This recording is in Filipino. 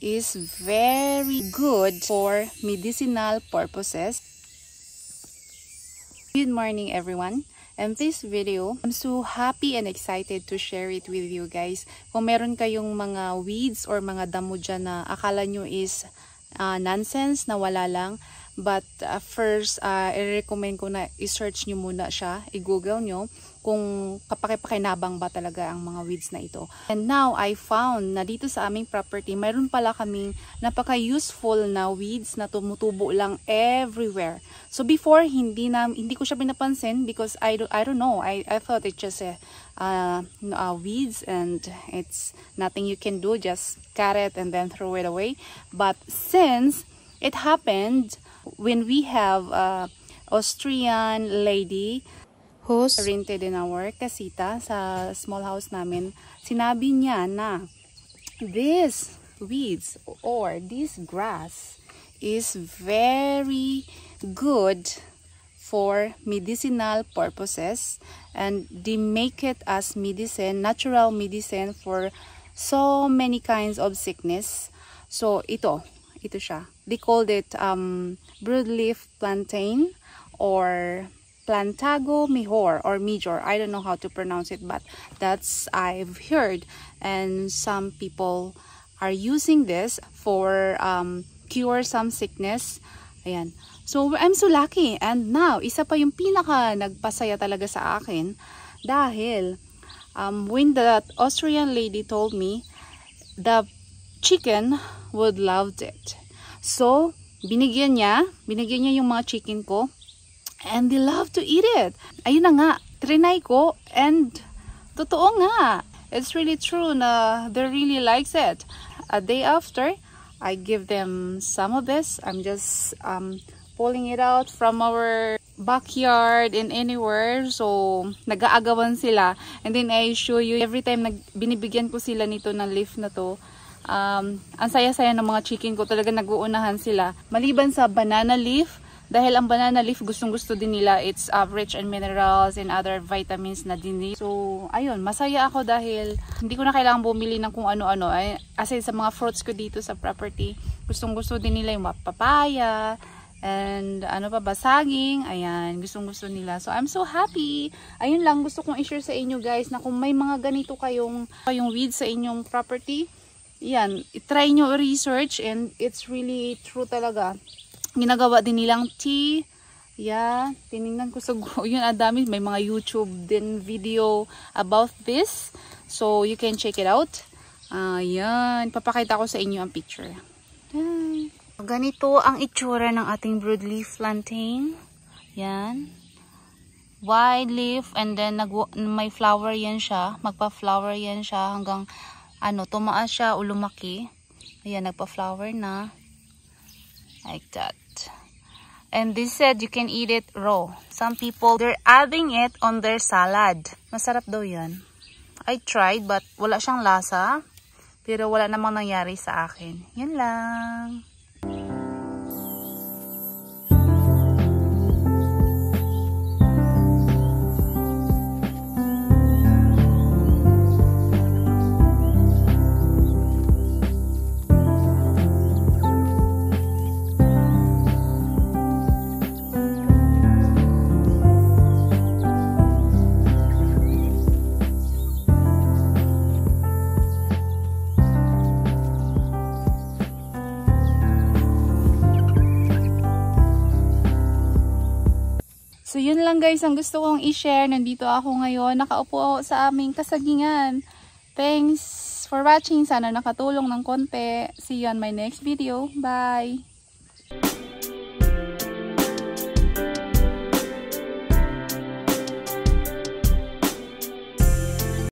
is very good for medicinal purposes. Good morning everyone. In this video, I'm so happy and excited to share it with you guys. Kung meron kayong mga weeds or mga damo dyan na akala nyo is nonsense, na wala lang. But first, i-recommend ko na i-search nyo muna siya, i-google nyo kung kapakipakinabang ba talaga ang mga weeds na ito. And now, I found na dito sa aming property, mayroon pala kaming napaka-useful na weeds na tumutubo lang everywhere. So before, hindi ko siya pinapansin because I don't know. I thought it's just weeds and it's nothing you can do. Just cut it and then throw it away. But since it happened when we have Austrian lady who's rented in our casita sa small house namin, sinabi niya na this weeds or this grass is very good for medicinal purposes, and they make it as medicine, natural medicine for so many kinds of sickness. So ito siya. They called it broadleaf plantain or Plantago Mejor or Major. I don't know how to pronounce it, but that's I've heard. And some people are using this for cure some sickness. Ayan. So I'm so lucky. And now, isa pa yung pinaka nagpasaya talaga sa akin dahil when the Austrian lady told me, the chicken would love it. So binigyan niya yung mga chicken ko. And they love to eat it. Ayun na nga, trinay ko and totoo nga. It's really true na they really likes it. A day after, I give them some of this. I'm just pulling it out from our backyard and anywhere. So, nag-aagawan sila. And then I show you, every time binibigyan ko sila nito ng leaf na to, ang saya-saya ng mga chicken ko. Talaga nag-uunahan sila. Maliban sa banana leaf, dahil ang banana leaf gustong-gusto din nila, it's rich in minerals and other vitamins na din. So, ayun, masaya ako dahil hindi ko na kailangan bumili ng kung ano-ano. Kasi sa mga fruits ko dito sa property, gustong-gusto din nila yung papaya and ano pa ba, saging. Ayan, gustong-gusto nila. So, I'm so happy. Ayun lang, gusto kong i-share sa inyo guys na kung may mga ganito kayong weeds sa inyong property, yan, try nyo research and it's really true talaga. Ginagawa din nilang tea. Yeah, tinignan ko sa yun, adami. May mga YouTube din video about this. So, you can check it out. Yan. Papakita ko sa inyo ang picture. Yan. Ganito ang itsura ng ating broadleaf plantain. Yan. Wide leaf and then may flower yan siya. Magpa-flower yan siya hanggang tumaas siya o lumaki. Ayan, nagpa-flower na. Like that. And they said you can eat it raw. Some people, they're adding it on their salad. Masarap daw yan. I tried but wala siyang lasa. Pero wala namang nangyari sa akin. Yan lang. So yun lang guys ang gusto kong i-share. Nandito ako ngayon. Nakaupo ako sa aming kasagingan. Thanks for watching. Sana nakatulong ng konti. See you on my next video. Bye!